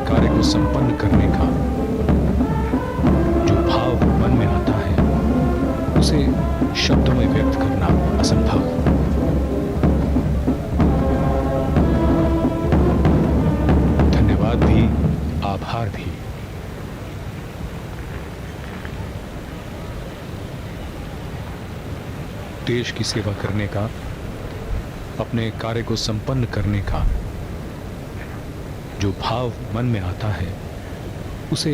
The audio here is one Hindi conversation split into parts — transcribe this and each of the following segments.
कार्य को संपन्न करने का जो भाव मन में आता है उसे शब्दों में व्यक्त करना असंभव। धन्यवाद भी, आभार भी। देश की सेवा करने का, अपने कार्य को संपन्न करने का जो भाव मन में आता है उसे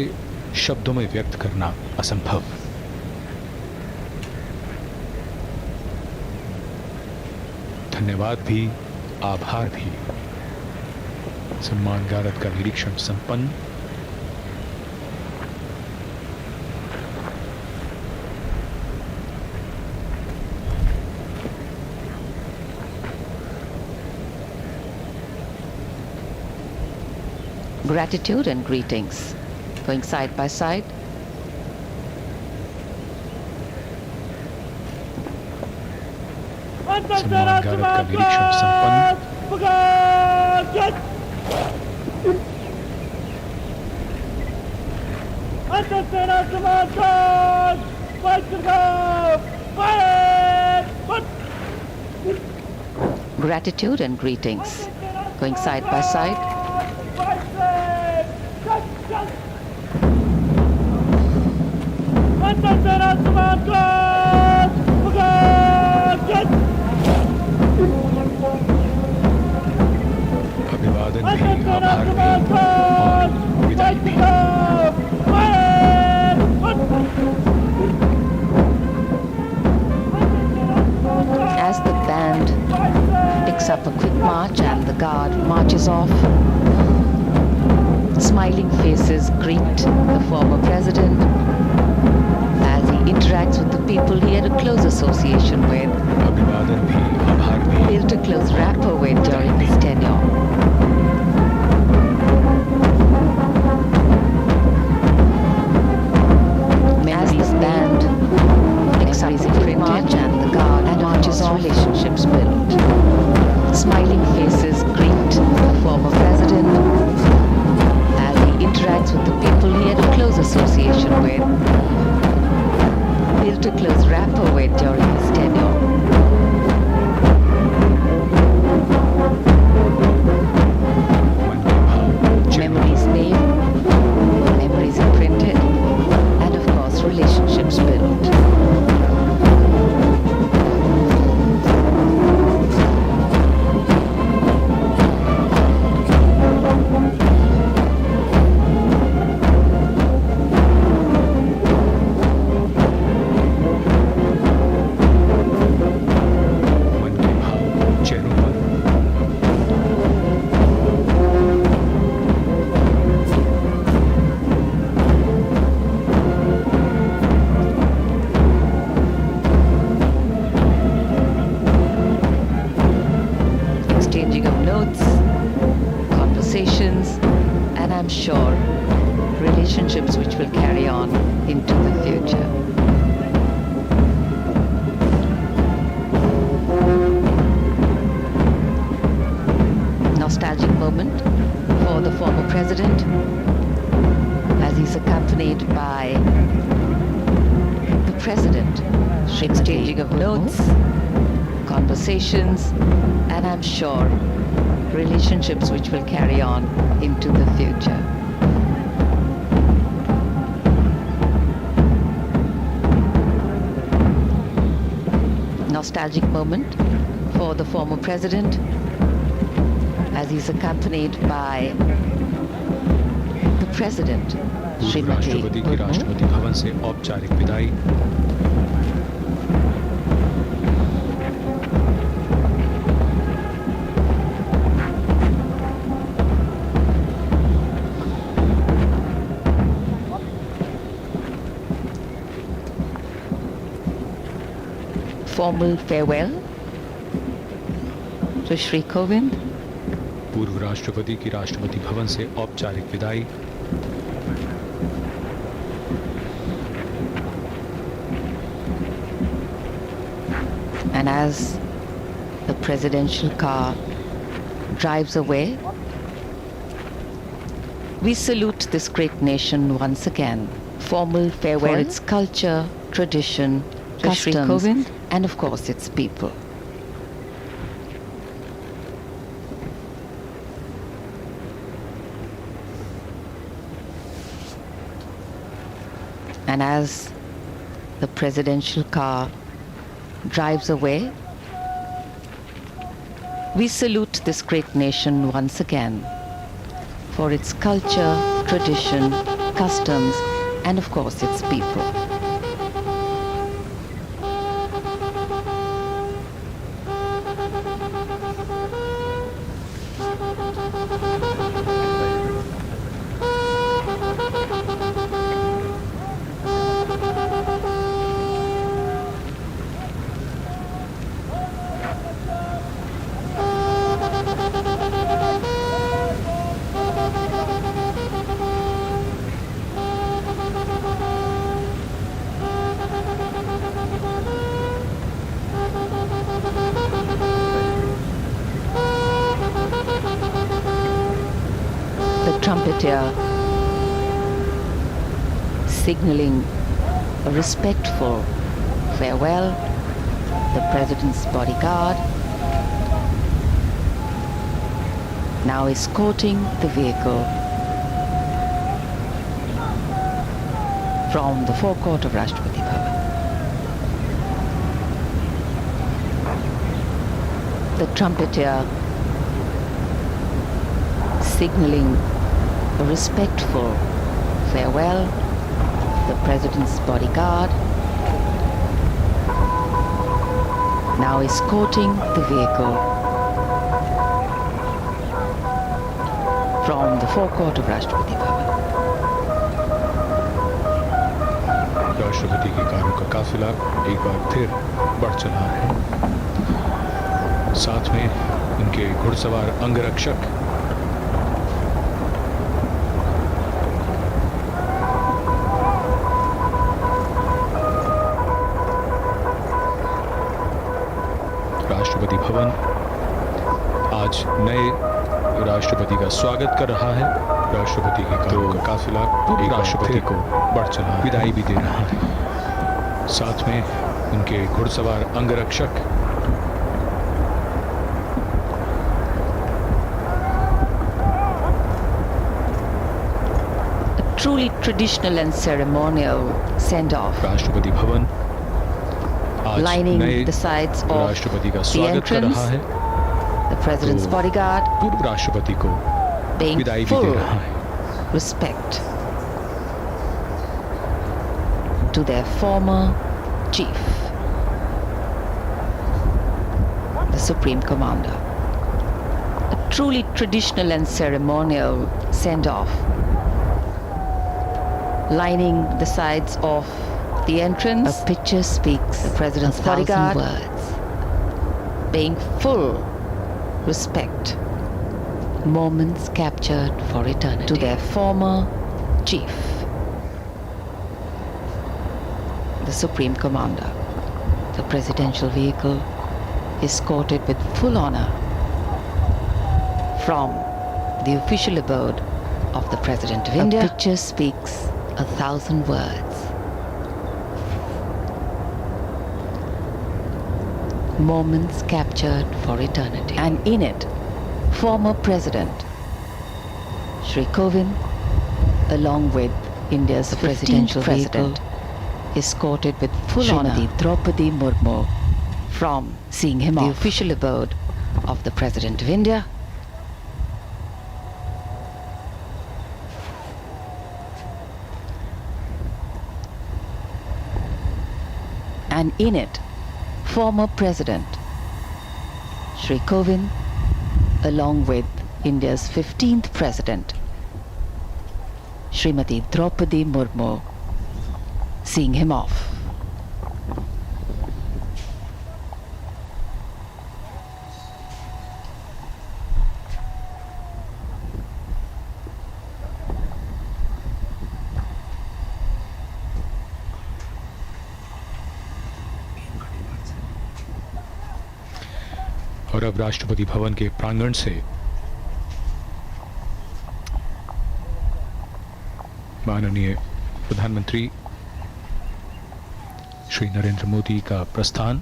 शब्दों में व्यक्त करना असंभव। धन्यवाद भी, आभार भी। सम्मान गारद का निरीक्षण संपन्न। Gratitude and greetings. Going side by side. सम्मान गारद का निरीक्षण संपन्न। Gratitude and greetings. Going side by side. अभिवादन भी, आभार भी और विदाई भी। As the band picks up a quick march and the guard marches off, smiling faces greet the former president as he interacts with the people he had a close association with, अभिवादन भी, आभार भी। built a close rapport with during his tenure. As this band picks up a quick march and the guard marches off, relationships built. Smiling faces greet the former president as he interacts with the people he had a close association with, built a close rapport with during his tenure. Memories made, memories imprinted, and of course relationships built. Exchanging of notes, conversations, and I'm sure relationships which will carry on into the future. Nostalgic moment for the former president as he's accompanied by the president. Exchanging of notes, conversations, and I'm sure relationships which will carry on into the future. Nostalgic moment for the former president as he's accompanied by the president, पूर्व राष्ट्रपति की राष्ट्रपति भवन से औपचारिक विदाई। Formal farewell to Shri Kovind. पूर्व राष्ट्रपति की राष्ट्रपति भवन से औपचारिक विदाई। And as the presidential car drives away, We salute this great nation once again. Formal farewell. For its culture, tradition, customs, and of course its people. And as the presidential car drives away, we salute this great nation once again for its culture, tradition, customs, and of course its people. Trumpeter signaling a respectful farewell. The president's bodyguard now escorting the vehicle from the forecourt of Rashtrapati Bhavan. The trumpeter signaling a respectful farewell. The president's bodyguard now escorting the vehicle from the forecourt of Rashtrapati Bhavan. राष्ट्रपति की कारों का काफिला एक बार फिर बढ़ चला है। साथ में उनके घुड़सवार अंगरक्षक राष्ट्रपति भवन आज नए राष्ट्रपति का स्वागत कर रहा है। राष्ट्रपति के कारों का काफिला एक राष्ट्रपति को बढ़ चला विदाई भी दे रहा है। साथ में उनके घुड़सवार अंगरक्षक A truly traditional and ceremonial send-off. Rashtrapati Bhavan lining the sides of राष्ट्रपति का the स्वागत कर entrance, रहा है। the president's bodyguard पूर्व राष्ट्रपति को paying विदाई भी दे full रहा है। respect to their former chief, the Supreme Commander. A truly traditional and ceremonial send-off, lining the sides of the entrance. A picture speaks the president's bodyguard words, paying full respect, moments captured for eternity, to their former chief, the Supreme Commander. The presidential vehicle escorted with full honor from the official abode of the President of India. A picture speaks 1,000 words. Moments captured for eternity. And in it, former President Shri Kovind, along with India's presidential vehicle, escorted with full honor Draupadi Murmu from seeing him the official abode of the President of India. And in it, former President Shri Kovind, along with India's 15th President Srimati Draupadi Murmu, seeing him off. और अब राष्ट्रपति भवन के प्रांगण से माननीय प्रधानमंत्री श्री नरेंद्र मोदी का प्रस्थान।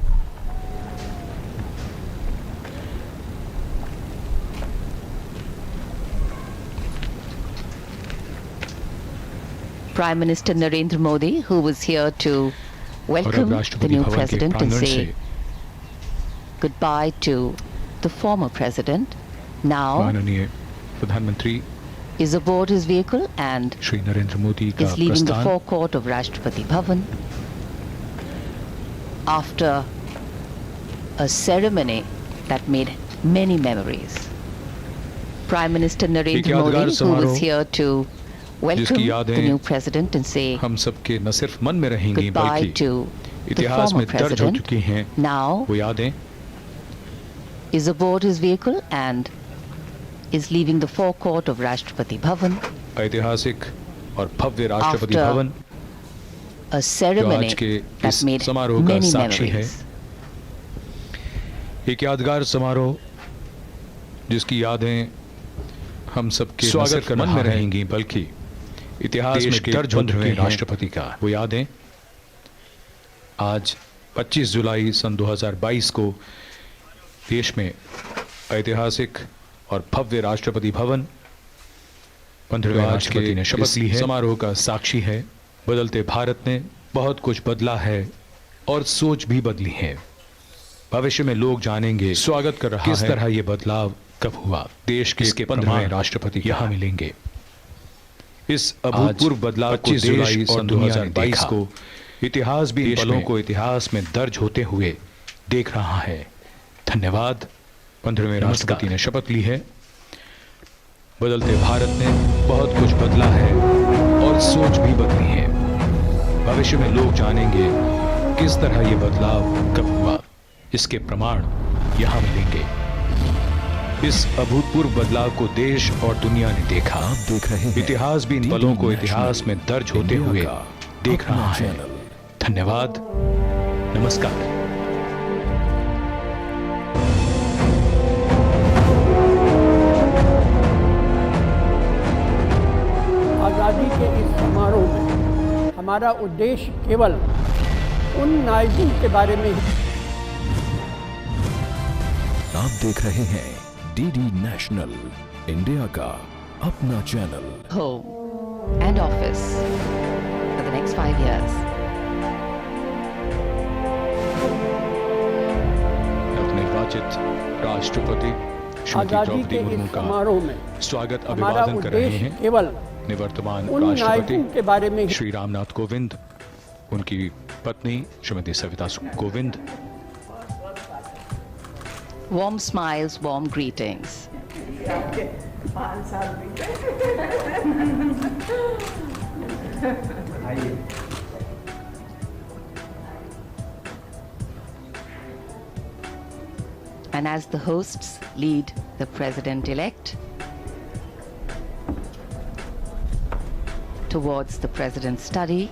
Prime Minister Narendra Modi, who was here to और अब welcome the राष्ट्रपति new भवन के president and प्रांगण से say goodbye to the former president, now माननीय प्रधानमंत्री is aboard his vehicle and Shri Narendra Modi का is leaving the प्रस्थान। forecourt of Rashtrapati Bhavan after a ceremony that made many memories. Prime Minister Narendra यादगार Modi, who समारोह was here to welcome जिसकी the यादें new president and say हम सबके न सिर्फ मन में रहेंगी goodbye बल्कि to the इतिहास former में दर्ज हो president, चुकी हैं now वो यादें। is aboard his vehicle and is leaving the forecourt of Rashtrapati Bhavan ऐतिहासिक और भव्य राष्ट्रपति After भवन a जो ceremony आज के that इस made समारोह का many साक्षी है। memories. एक यादगार समारोह जिसकी यादें हम सबके न स्वागत सिर्फ कर मन रहा में है। रहेंगी बल्कि इतिहास देश में के दर्ज हो 15वें चुके हैं राष्ट्रपति का। वो यादें आज 25 जुलाई सन 2022 को देश में ऐतिहासिक और भव्य राष्ट्रपति भवन 15वें आज राष्ट्रपति के ने शपथ ली है। इस समारोह का साक्षी है। बदलते भारत ने बहुत कुछ बदला है और सोच भी बदली है। भविष्य में लोग जानेंगे स्वागत कर रहा किस है। तरह ये बदलाव कब हुआ। देश के इसके 15वें प्रमाण राष्ट्रपति यहाँ यहाँ मिलेंगे। इस आज अभूतपूर्व बदलाव को 25 जुलाई देश और सन दुनिया 2022 2022 को इतिहास भी इन देश पलों में को इतिहास में दर्ज होते हुए देख रहा है। धन्यवाद। 15वें राष्ट्रपति ने शपथ ली है। बदलते भारत ने बहुत कुछ बदला है और सोच भी बदली है। भविष्य में लोग जानेंगे किस तरह ये बदलाव कब हुआ। इसके प्रमाण यहाँ मिलेंगे। इस अभूतपूर्व बदलाव को देश और दुनिया ने देखा। आप देख रहे हैं इतिहास भी इन DD पलों को नेशनल इतिहास में दर्ज होते इंडिया हुए का देख अपना रहा है। चैनल। धन्यवाद। नमस्कार। आज़ादी के इस समारोह में हमारा उद्देश्य केवल उन नायकों के बारे में ही आप देख रहे हैं डीडी नेशनल इंडिया का अपना channel. home and office for the next 5 years. नवनिर्वाचित राष्ट्रपति श्रीमती आज़ादी द्रौपदी के मुर्मू इस का समारोह में स्वागत हमारा अभिवादन कर रहे उद्देश्य हैं केवल निवर्तमान उन नायकों के राष्ट्रपति बारे में ही श्री रामनाथ कोविंद, उनकी पत्नी Shrimati Savita Kovind. Warm smiles, warm greetings. And as the hosts lead the president-elect towards the president's study,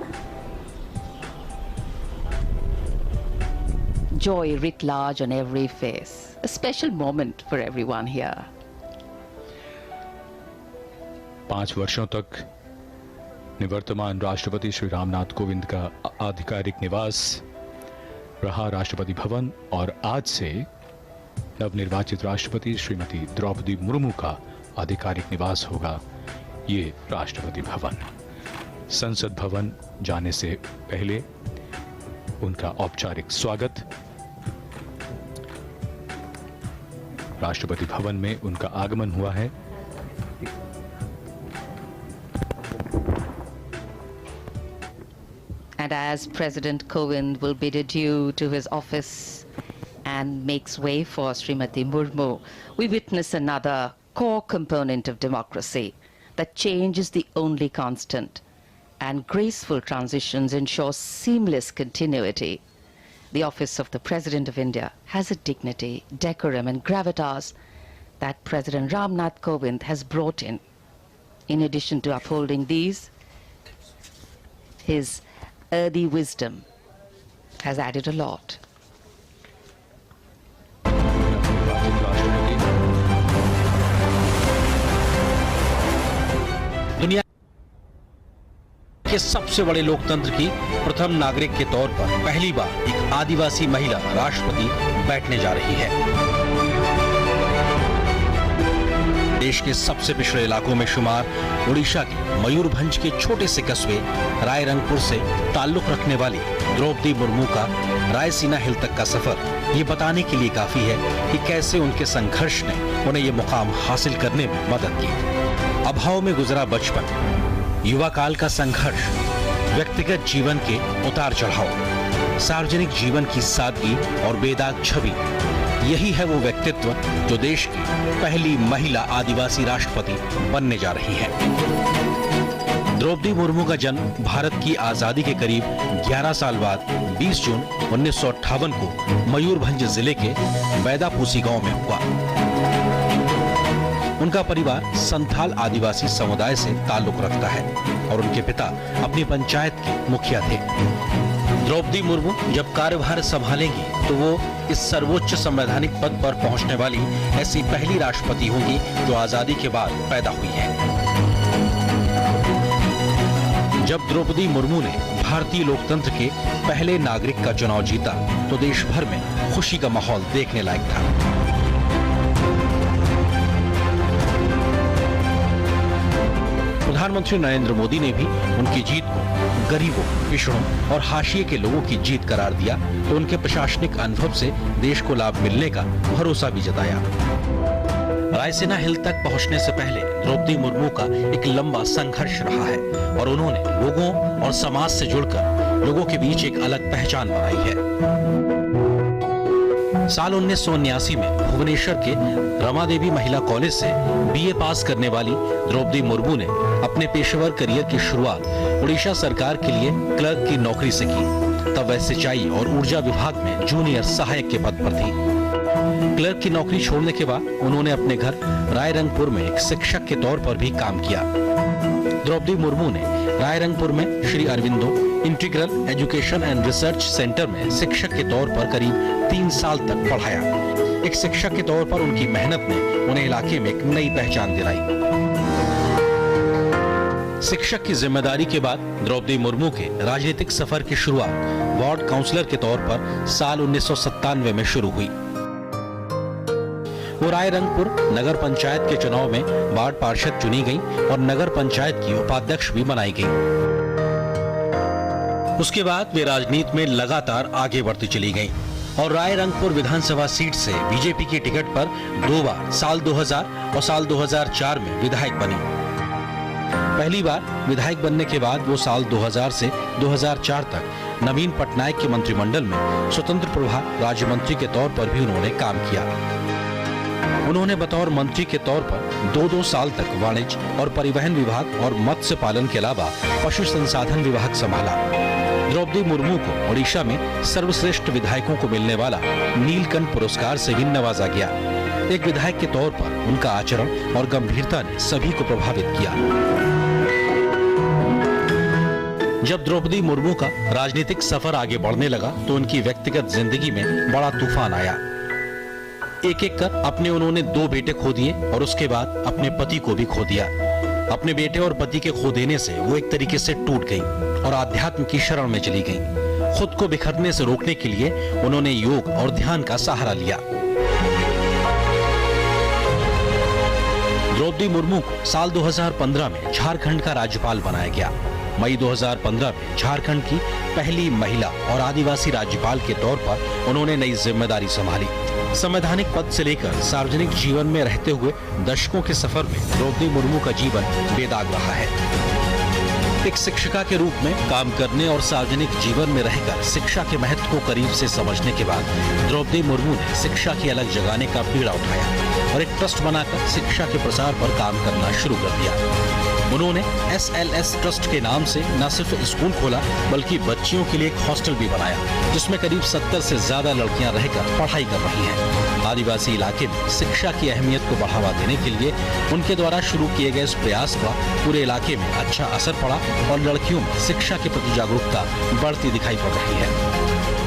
joy writ large on every face. A special moment for everyone here. 5 वर्षों तक निवर्तमान राष्ट्रपति श्री रामनाथ कोविंद का आधिकारिक निवास रहा राष्ट्रपति भवन, और आज से नवनिर्वाचित राष्ट्रपति श्रीमती द्रौपदी मुर्मू का आधिकारिक निवास होगा ये राष्ट्रपति भवन। संसद भवन जाने से पहले उनका औपचारिक स्वागत, राष्ट्रपति भवन में उनका आगमन हुआ है। And as President Kovind will bid adieu to his office and makes way for Srimati Murmu, we witness another core component of democracy, that change is the only constant, and graceful transitions ensure seamless continuity. The office of the President of India has a dignity, decorum, and gravitas that President Ramnath Kovind has brought in. In addition to upholding these, his earthy wisdom has added a lot. नवनिर्वाचित राष्ट्रपति दुनिया के सबसे बड़े लोकतंत्र की प्रथम नागरिक के तौर पर पहली बार एक आदिवासी महिला राष्ट्रपति बैठने जा रही है। देश के सबसे पिछड़े इलाकों में शुमार ओडिशा के मयूरभंज के छोटे से कस्बे रायरंगपुर से ताल्लुक रखने वाली द्रौपदी मुर्मू का रायसीना हिल तक का सफर ये बताने के लिए काफी है कि कैसे उनके संघर्ष ने उन्हें ये मुकाम हासिल करने में मदद की। अभाव में गुजरा बचपन, युवा काल का संघर्ष, व्यक्तिगत जीवन के उतार चढ़ाव, सार्वजनिक जीवन की सादगी और बेदाग छवि, यही है वो व्यक्तित्व जो देश की पहली महिला आदिवासी राष्ट्रपति बनने जा रही है। द्रौपदी मुर्मू का जन्म भारत की आजादी के करीब 11 साल बाद 20 जून 1958 को मयूरभंज जिले के बैदापूसी गांव में हुआ। उनका परिवार संथाल आदिवासी समुदाय से ताल्लुक रखता है और उनके पिता अपनी पंचायत के मुखिया थे। द्रौपदी मुर्मू जब कार्यभार संभालेंगी तो वो इस सर्वोच्च संवैधानिक पद पर पहुंचने वाली ऐसी पहली राष्ट्रपति होंगी जो आजादी के बाद पैदा हुई है। जब द्रौपदी मुर्मू ने भारतीय लोकतंत्र के पहले नागरिक का चुनाव जीता तो देश भर में खुशी का माहौल देखने लायक था। प्रधानमंत्री नरेंद्र मोदी ने भी उनकी जीत को गरीबों, पिछड़ों और हाशिए के लोगों की जीत करार दिया तो उनके प्रशासनिक अनुभव से देश को लाभ मिलने का भरोसा भी जताया। रायसीना हिल तक पहुंचने से पहले द्रौपदी मुर्मू का एक लंबा संघर्ष रहा है और उन्होंने लोगों और समाज से जुड़कर लोगों के बीच एक अलग पहचान बनाई है। साल 1979 में भुवनेश्वर के रमादेवी महिला कॉलेज से बीए पास करने वाली द्रौपदी मुर्मू ने अपने पेशेवर करियर की शुरुआत उड़ीसा सरकार के लिए क्लर्क की नौकरी से की। तब वह सिंचाई और ऊर्जा विभाग में जूनियर सहायक के पद पर थी। क्लर्क की नौकरी छोड़ने के बाद उन्होंने अपने घर रायरंगपुर में एक शिक्षक के तौर पर भी काम किया। द्रौपदी मुर्मू ने रायरंगपुर में Shri Aurobindo integral education and research centre में शिक्षक के तौर पर करीब 3 साल तक पढ़ाया। एक शिक्षक के तौर पर उनकी मेहनत ने उन्हें इलाके में एक नई पहचान दिलाई। शिक्षक की जिम्मेदारी के बाद द्रौपदी मुर्मू के राजनीतिक सफर की शुरुआत वार्ड काउंसलर के तौर पर साल 1997 में शुरू हुई। वो रायरंगपुर नगर पंचायत के चुनाव में वार्ड पार्षद चुनी गई और नगर पंचायत की उपाध्यक्ष भी बनाई गई। उसके बाद वे राजनीति में लगातार आगे बढ़ती चली गईं और रायरंगपुर विधानसभा सीट से बीजेपी की टिकट पर 2 बार साल 2000 और साल 2004 में विधायक बनी। पहली बार विधायक बनने के बाद वो साल 2000 से 2004 तक नवीन पटनायक के मंत्रिमंडल में स्वतंत्र प्रभार राज्य मंत्री के तौर पर भी उन्होंने काम किया। उन्होंने बतौर मंत्री के तौर पर 2-2 साल तक वाणिज्य और परिवहन विभाग और मत्स्य पालन के अलावा पशु संसाधन विभाग संभाला। द्रौपदी मुर्मू को ओडिशा में सर्वश्रेष्ठ विधायकों को मिलने वाला नीलकंठ पुरस्कार से भी नवाजा गया। एक विधायक के तौर पर उनका आचरण और गंभीरता ने सभी को प्रभावित किया। जब द्रौपदी मुर्मू का राजनीतिक सफर आगे बढ़ने लगा तो उनकी व्यक्तिगत जिंदगी में बड़ा तूफान आया। एक एक कर अपने उन्होंने 2 बेटे खो दिए और उसके बाद अपने पति को भी खो दिया। अपने बेटे और पति के खो देने से वो एक तरीके से टूट गई और आध्यात्म की शरण में चली गई। खुद को बिखरने से रोकने के लिए उन्होंने योग और ध्यान का सहारा लिया। द्रौपदी मुर्मू को साल 2015 में झारखंड का राज्यपाल बनाया गया। मई 2015 में झारखंड की पहली महिला और आदिवासी राज्यपाल के तौर पर उन्होंने नई जिम्मेदारी संभाली। संवैधानिक पद से लेकर सार्वजनिक जीवन में रहते हुए दशकों के सफर में द्रौपदी मुर्मू का जीवन बेदाग रहा है। एक शिक्षिका के रूप में काम करने और सार्वजनिक जीवन में रहकर शिक्षा के महत्व को करीब से समझने के बाद द्रौपदी मुर्मू ने शिक्षा की अलग जगाने का बीड़ा उठाया और एक ट्रस्ट बनाकर शिक्षा के प्रसार पर काम करना शुरू कर दिया। उन्होंने SLS ट्रस्ट के नाम से न सिर्फ स्कूल खोला बल्कि बच्चियों के लिए एक हॉस्टल भी बनाया जिसमें करीब 70 से ज्यादा लड़कियां रहकर पढ़ाई कर रही हैं। आदिवासी इलाके में शिक्षा की अहमियत को बढ़ावा देने के लिए उनके द्वारा शुरू किए गए इस प्रयास का पूरे इलाके में अच्छा असर पड़ा और लड़कियों में शिक्षा के प्रति जागरूकता बढ़ती दिखाई पड़ रही है।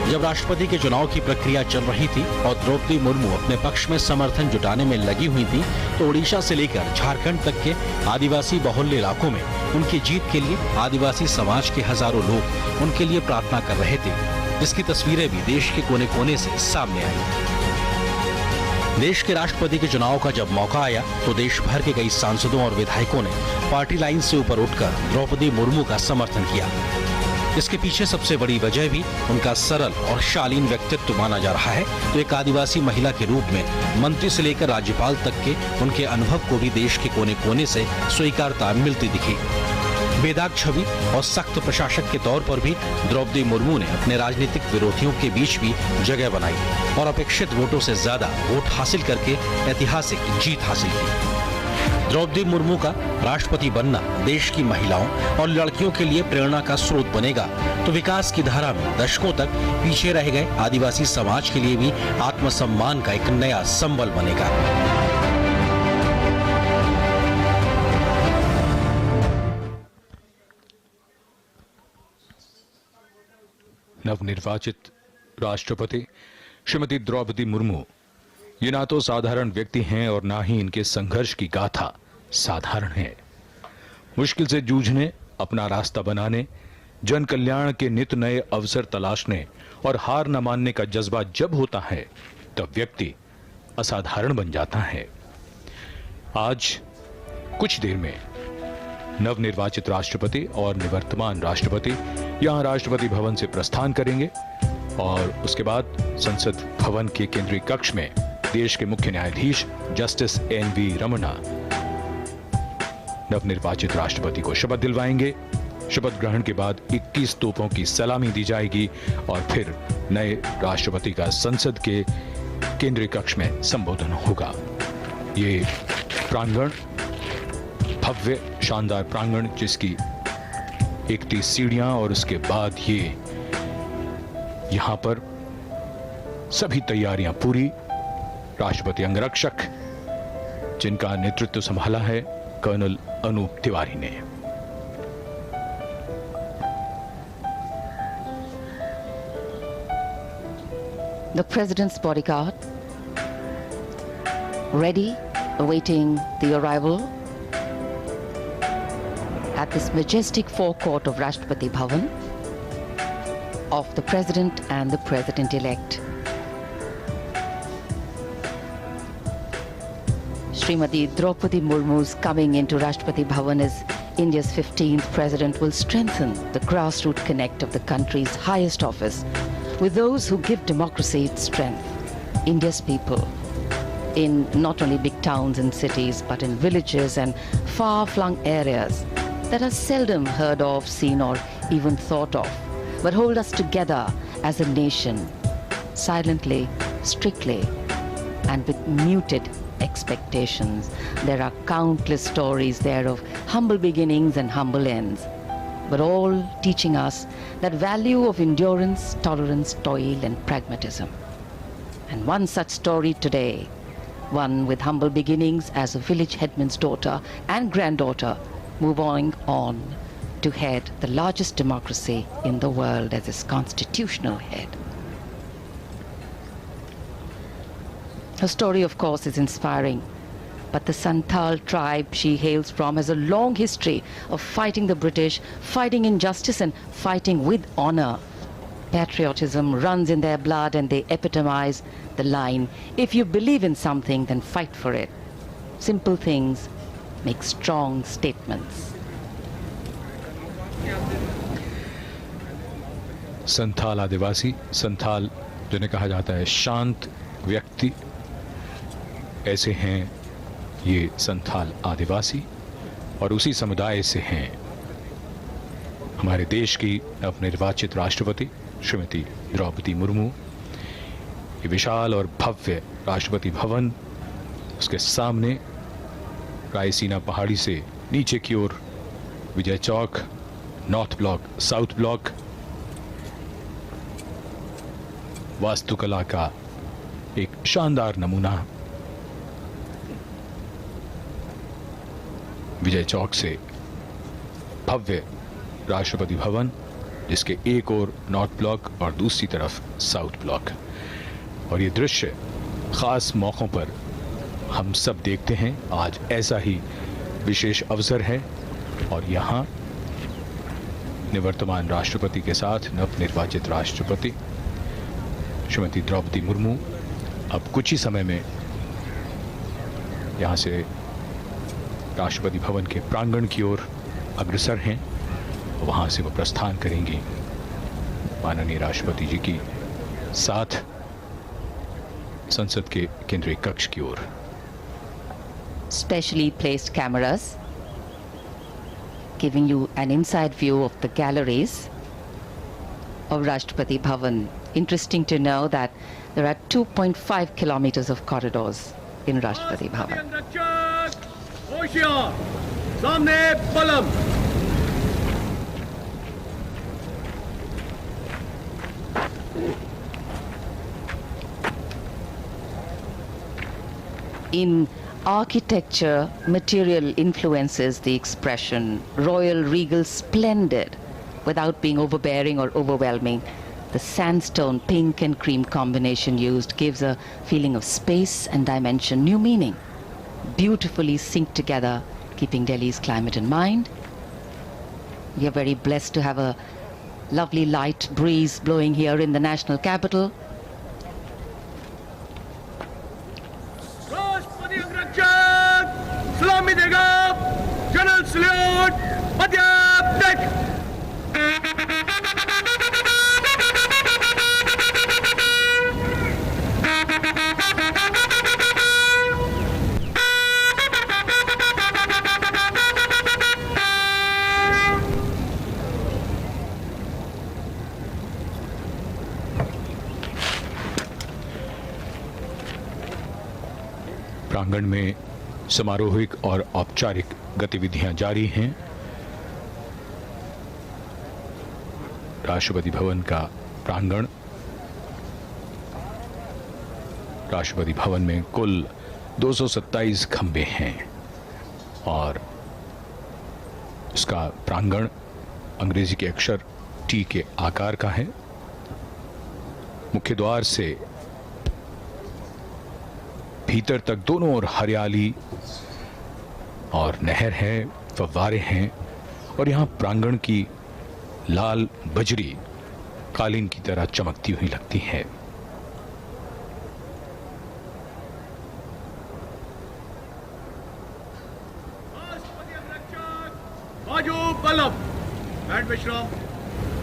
जब राष्ट्रपति के चुनाव की प्रक्रिया चल रही थी और द्रौपदी मुर्मू अपने पक्ष में समर्थन जुटाने में लगी हुई थी तो ओडिशा से लेकर झारखंड तक के आदिवासी बहुल्य खुले इलाकों में उनकी जीत के लिए आदिवासी समाज के हजारों लोग उनके लिए प्रार्थना कर रहे थे, जिसकी तस्वीरें भी देश के कोने कोने से सामने आई। देश के राष्ट्रपति के चुनाव का जब मौका आया तो देश भर के कई सांसदों और विधायकों ने पार्टी लाइन से ऊपर उठकर द्रौपदी मुर्मू का समर्थन किया। इसके पीछे सबसे बड़ी वजह भी उनका सरल और शालीन व्यक्तित्व माना जा रहा है। तो एक आदिवासी महिला के रूप में मंत्री से लेकर राज्यपाल तक के उनके अनुभव को भी देश के कोने कोने से स्वीकारता मिलती दिखी। बेदाग छवि और सख्त प्रशासक के तौर पर भी द्रौपदी मुर्मू ने अपने राजनीतिक विरोधियों के बीच भी जगह बनाई और अपेक्षित वोटों से ज्यादा वोट हासिल करके ऐतिहासिक जीत हासिल की। द्रौपदी मुर्मू का राष्ट्रपति बनना देश की महिलाओं और लड़कियों के लिए प्रेरणा का स्रोत बनेगा तो विकास की धारा में दशकों तक पीछे रह गए आदिवासी समाज के लिए भी आत्मसम्मान का एक नया संबल बनेगा। नवनिर्वाचित राष्ट्रपति श्रीमती द्रौपदी मुर्मू ये ना तो साधारण व्यक्ति हैं और ना ही इनके संघर्ष की गाथा साधारण है। मुश्किल से जूझने, अपना रास्ता बनाने, जन कल्याण के नित नए अवसर तलाशने और हार न मानने का जज्बा जब होता है तब व्यक्ति असाधारण बन जाता है। आज कुछ देर में नवनिर्वाचित राष्ट्रपति और निवर्तमान राष्ट्रपति यहां राष्ट्रपति भवन से प्रस्थान करेंगे और उसके बाद संसद भवन के केंद्रीय कक्ष में देश के मुख्य न्यायाधीश जस्टिस एन.वी. रमन्ना नवनिर्वाचित राष्ट्रपति को शपथ दिलवाएंगे। शपथ ग्रहण के बाद 21 तोपों की सलामी दी जाएगी और फिर नए राष्ट्रपति का संसद के केंद्रीय कक्ष में संबोधन होगा। ये प्रांगण भव्य शानदार प्रांगण जिसकी 31 सीढ़ियां और उसके बाद ये यहां पर सभी तैयारियां पूरी। राष्ट्रपति अंगरक्षक जिनका नेतृत्व संभाला है कर्नल अनूप तिवारी ने। The President's bodyguard, ready, awaiting the arrival at this majestic forecourt of Rashtrapati Bhavan of the President and the President-elect. Srimati Draupadi Murmu's coming into Rashtrapati Bhavan as India's 15th President will strengthen the grassroots connect of the country's highest office with those who give democracy its strength, India's people, in not only big towns and cities, but in villages and far-flung areas that are seldom heard of, seen or even thought of, but hold us together as a nation, silently, strictly, and with muted expectations. There are countless stories there of humble beginnings and humble ends, but all teaching us that value of endurance, tolerance, toil, and pragmatism. And one such story today, one with humble beginnings as a village headman's daughter and granddaughter, moving on to head the largest democracy in the world as its constitutional head. Her story, of course, is inspiring, but the Santhal tribe she hails from has a long history of fighting the British, fighting injustice and fighting with honor. Patriotism runs in their blood and they epitomize the line, if you believe in something, then fight for it. Simple things make strong statements. Santhal आदिवासी, संथाल जिन्हें कहा जाता है शांत व्यक्ति, ऐसे हैं ये संथाल आदिवासी और उसी समुदाय से हैं हमारे देश की नवनिर्वाचित राष्ट्रपति श्रीमती द्रौपदी मुर्मू। ये विशाल और भव्य राष्ट्रपति भवन, उसके सामने रायसीना पहाड़ी से नीचे की ओर Vijay Chowk, north block, south block, वास्तुकला का एक शानदार नमूना। विजय चौक से भव्य राष्ट्रपति भवन जिसके एक ओर नॉर्थ ब्लॉक और दूसरी तरफ साउथ ब्लॉक। और ये दृश्य खास मौकों पर हम सब देखते हैं। आज ऐसा ही विशेष अवसर है और यहाँ निवर्तमान राष्ट्रपति के साथ नवनिर्वाचित राष्ट्रपति श्रीमती द्रौपदी मुर्मू अब कुछ ही समय में यहाँ से राष्ट्रपति भवन के प्रांगण की ओर अग्रसर हैं। वहाँ से वो प्रस्थान करेंगी माननीय राष्ट्रपति जी की साथ संसद के केंद्रीय कक्ष की ओर। Specially placed cameras giving you an inside view of the galleries of Rashtrapati Bhavan. Interesting to know that there are 2.5 kilometers of corridors in Rashtrapati Bhavan. In architecture, material influences the expression royal, regal, splendid without being overbearing or overwhelming. The sandstone pink and cream combination used gives a feeling of space and dimension, new meaning, beautifully synced together, keeping Delhi's climate in mind. We are very blessed to have a lovely light breeze blowing here in the national capital. सलामी देगा जनरल सल्यूट अध्यापक। प्रांगण में समारोहिक और औपचारिक गतिविधियां जारी हैं। राष्ट्रपति भवन का प्रांगण, राष्ट्रपति भवन में कुल 227 खंबे हैं और इसका प्रांगण अंग्रेजी के अक्षर टी के आकार का है। मुख्य द्वार से भीतर तक दोनों ओर हरियाली और नहर है, फव्वारे हैं और यहाँ प्रांगण की लाल बजरी कालीन की तरह चमकती हुई लगती है।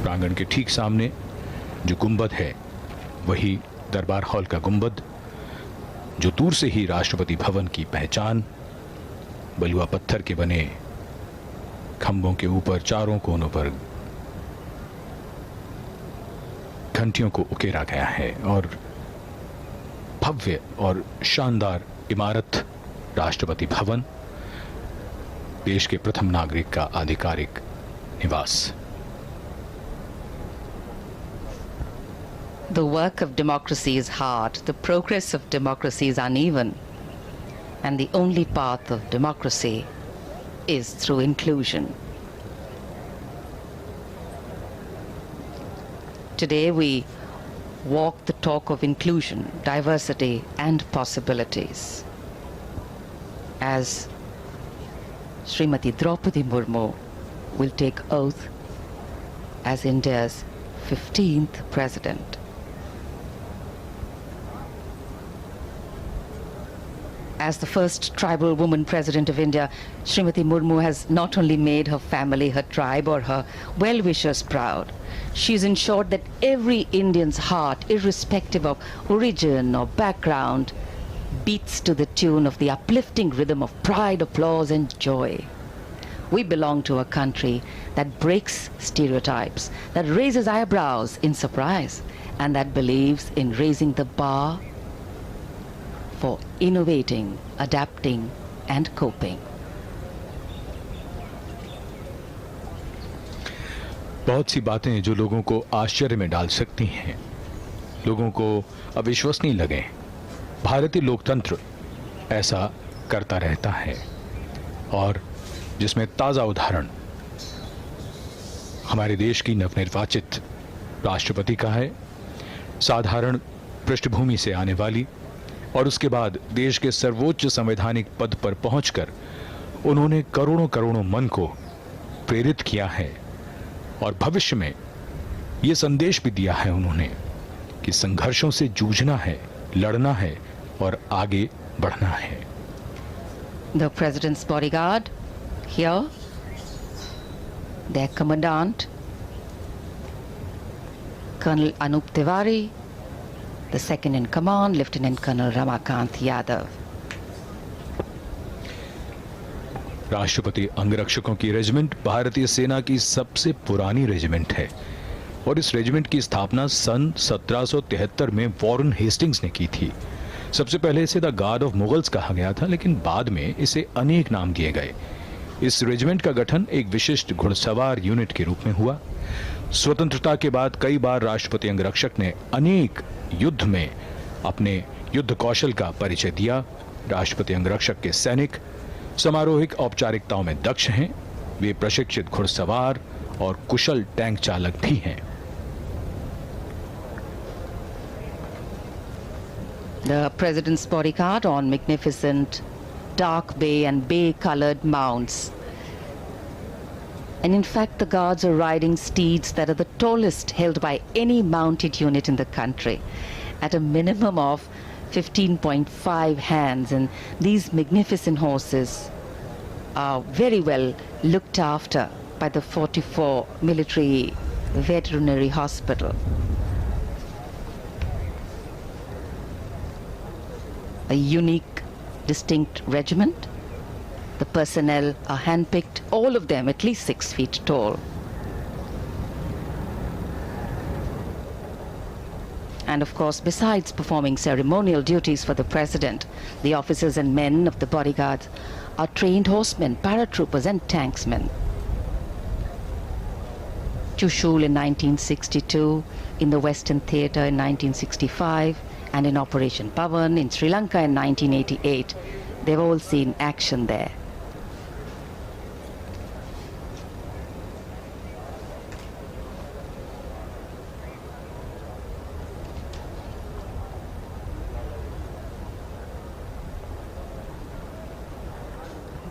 प्रांगण के ठीक सामने जो गुंबद है वही दरबार हॉल का गुंबद, जो दूर से ही राष्ट्रपति भवन की पहचान। बलुआ पत्थर के बने खंभों के ऊपर चारों कोनों पर घंटियों को उकेरा गया है और भव्य और शानदार इमारत राष्ट्रपति भवन, देश के प्रथम नागरिक का आधिकारिक निवास। The work of democracy is hard, the progress of democracy is uneven, and the only path of democracy is through inclusion. Today we walk the talk of inclusion, diversity and possibilities. As Srimati Draupadi Murmu will take oath as India's 15th President. As the first tribal woman president of India, Srimati Murmu has not only made her family, her tribe or her well-wishers proud, she's ensured that every Indian's heart, irrespective of origin or background, beats to the tune of the uplifting rhythm of pride, applause and joy. We belong to a country that breaks stereotypes, that raises eyebrows in surprise, and that believes in raising the bar for innovating, adapting and coping. बहुत सी बातें जो लोगों को आश्चर्य में डाल सकती हैं, लोगों को अविश्वसनीय लगे, भारतीय लोकतंत्र ऐसा करता रहता है और जिसमें ताज़ा उदाहरण हमारे देश की नवनिर्वाचित राष्ट्रपति का है। साधारण पृष्ठभूमि से आने वाली और उसके बाद देश के सर्वोच्च संवैधानिक पद पर पहुंचकर उन्होंने करोड़ों करोड़ों मन को प्रेरित किया है और भविष्य में यह संदेश भी दिया है उन्होंने कि संघर्षों से जूझना है, लड़ना है और आगे बढ़ना है। The President's bodyguard here, their commandant, Colonel Anup Tiwari, the second in command, Lieutenant Colonel Ramakant Yadav. राष्ट्रपति अंगरक्षकों की रेजिमेंट भारतीय सेना की सबसे पुरानी रेजिमेंट है और इस रेजिमेंट की स्थापना सन 1773 में वॉरेन हेस्टिंग्स ने की थी। सबसे पहले इसे द गार्ड ऑफ मुगल्स कहा गया था, लेकिन बाद में इसे अनेक नाम दिए गए। इस रेजिमेंट का गठन एक विशिष्ट घुड़सवार यूनिट के रूप में हुआ। स्वतंत्रता के बाद कई बार राष्ट्रपति अंगरक्षक ने अनेक युद्ध में अपने युद्ध कौशल का परिचय दिया। राष्ट्रपति अंगरक्षक के सैनिक समारोहिक औपचारिकताओं में दक्ष हैं। वे प्रशिक्षित घुड़सवार और कुशल टैंक चालक भी हैं। The President's bodyguard on magnificent dark bay and bay colored mounts. And in fact, the guards are riding steeds that are the tallest held by any mounted unit in the country, at a minimum of 15.5 hands. And these magnificent horses are very well looked after by the 44 Military Veterinary Hospital. A unique, distinct regiment. The personnel are handpicked, all of them at least 6 feet tall. And of course, besides performing ceremonial duties for the President, the officers and men of the bodyguards are trained horsemen, paratroopers and tanksmen. Chushul in 1962, in the Western Theatre in 1965, and in Operation Pavan in Sri Lanka in 1988. They've all seen action there.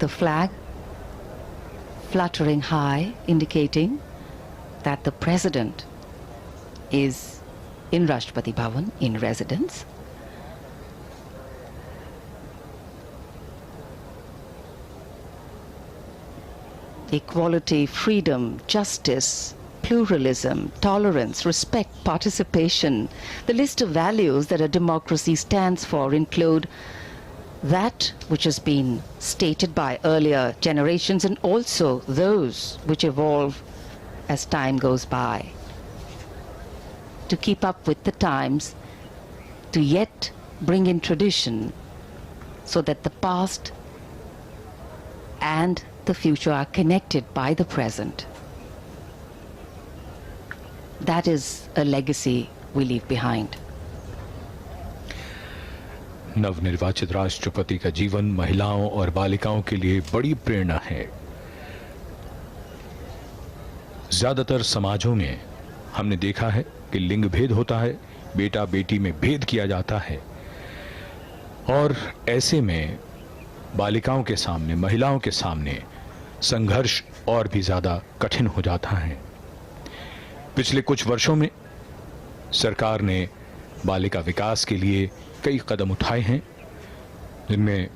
The flag fluttering high, indicating that the President is in Rashtrapati Bhavan in residence. Equality, freedom, justice, pluralism, tolerance, respect, participation. The list of values that a democracy stands for include that which has been stated by earlier generations and also those which evolve as time goes by. To keep up with the times, to yet bring in tradition so that the past and the future are connected by the present. That is a legacy we leave behind. नवनिर्वाचित राष्ट्रपति का जीवन महिलाओं और बालिकाओं के लिए बड़ी प्रेरणा है। ज्यादातर समाजों में हमने देखा है कि लिंग भेद होता है, बेटा बेटी में भेद किया जाता है और ऐसे में बालिकाओं के सामने, महिलाओं के सामने संघर्ष और भी ज्यादा कठिन हो जाता है। पिछले कुछ वर्षों में सरकार ने बालिका विकास के लिए कई कदम उठाए हैं, जिनमें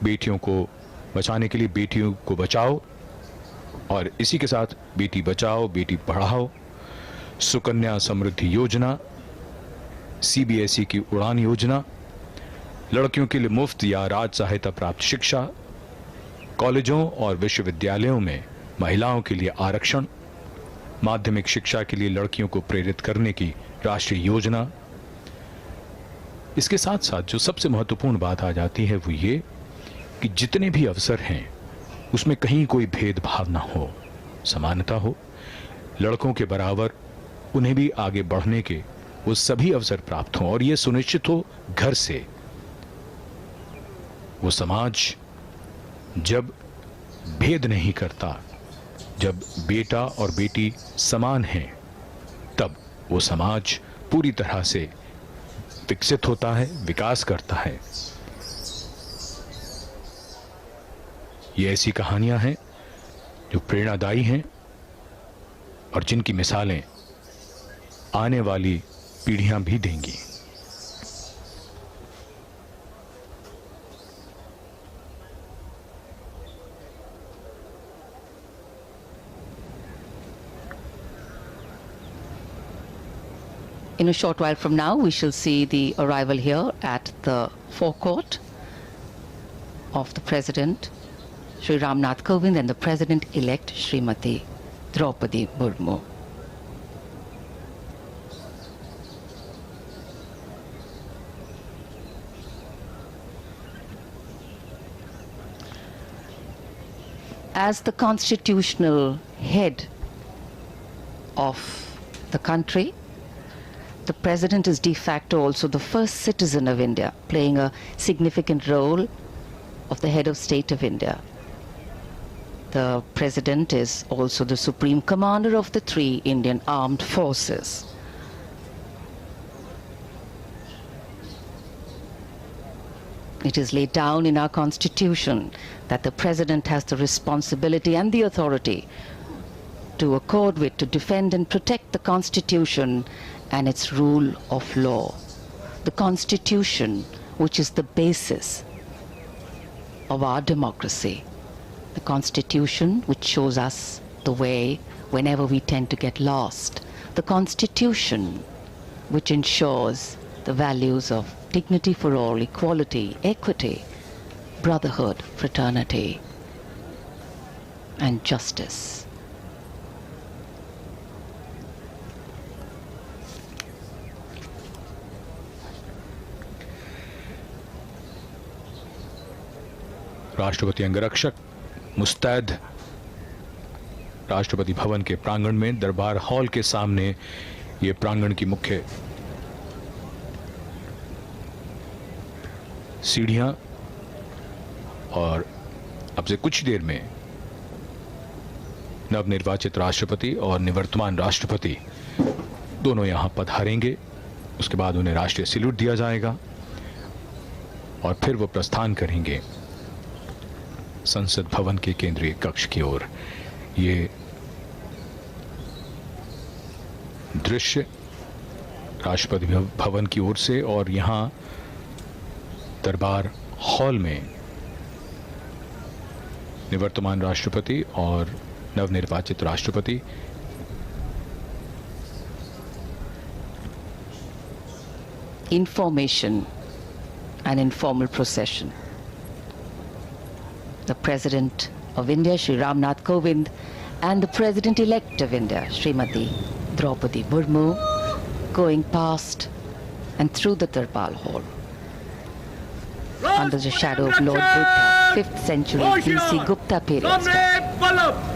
बेटियों को बचाने के लिए बेटियों को बचाओ और इसी के साथ बेटी बचाओ बेटी पढ़ाओ, सुकन्या समृद्धि योजना, सीबीएसई की उड़ान योजना, लड़कियों के लिए मुफ्त या राज सहायता प्राप्त शिक्षा, कॉलेजों और विश्वविद्यालयों में महिलाओं के लिए आरक्षण, माध्यमिक शिक्षा के लिए लड़कियों को प्रेरित करने की राष्ट्रीय योजना। इसके साथ साथ जो सबसे महत्वपूर्ण बात आ जाती है वो ये कि जितने भी अवसर हैं उसमें कहीं कोई भेदभाव ना हो, समानता हो, लड़कों के बराबर उन्हें भी आगे बढ़ने के वो सभी अवसर प्राप्त हों और ये सुनिश्चित हो घर से। वो समाज जब भेद नहीं करता, जब बेटा और बेटी समान हैं, तब वो समाज पूरी तरह से विकसित होता है, विकास करता है। ये ऐसी कहानियां हैं जो प्रेरणादायी हैं और जिनकी मिसालें आने वाली पीढ़ियां भी देंगी। In a short while from now, we shall see the arrival here at the forecourt of the President, Sri Ramnath Kovind, and the President-elect, Srimati Draupadi Murmu. As the constitutional head of the country, the President is de facto also the first citizen of India, playing a significant role of the head of state of India. The President is also the supreme commander of the three Indian armed forces. It is laid down in our Constitution that the President has the responsibility and the authority to accord with, to defend and protect the Constitution and its rule of law. The Constitution, which is the basis of our democracy. The Constitution, which shows us the way whenever we tend to get lost. The Constitution, which ensures the values of dignity for all, equality, equity, brotherhood, fraternity, and justice. राष्ट्रपति अंगरक्षक मुस्तैद राष्ट्रपति भवन के प्रांगण में दरबार हॉल के सामने, ये प्रांगण की मुख्य सीढ़ियां, और अब से कुछ देर में नवनिर्वाचित राष्ट्रपति और निवर्तमान राष्ट्रपति दोनों यहां पधारेंगे। उसके बाद उन्हें राष्ट्रीय सैल्यूट दिया जाएगा और फिर वो प्रस्थान करेंगे संसद भवन के केंद्रीय कक्ष की ओर। ये दृश्य राष्ट्रपति भवन की ओर से, और यहां दरबार हॉल में निवर्तमान राष्ट्रपति और नवनिर्वाचित राष्ट्रपति Information and informal procession. The President of India, Sri Ramnath Kovind, and the President-elect of India, Srimati Draupadi Murmu, going past and through the Darbar Hall. Under the shadow of Lord Buddha, 5th century BC Gupta period style.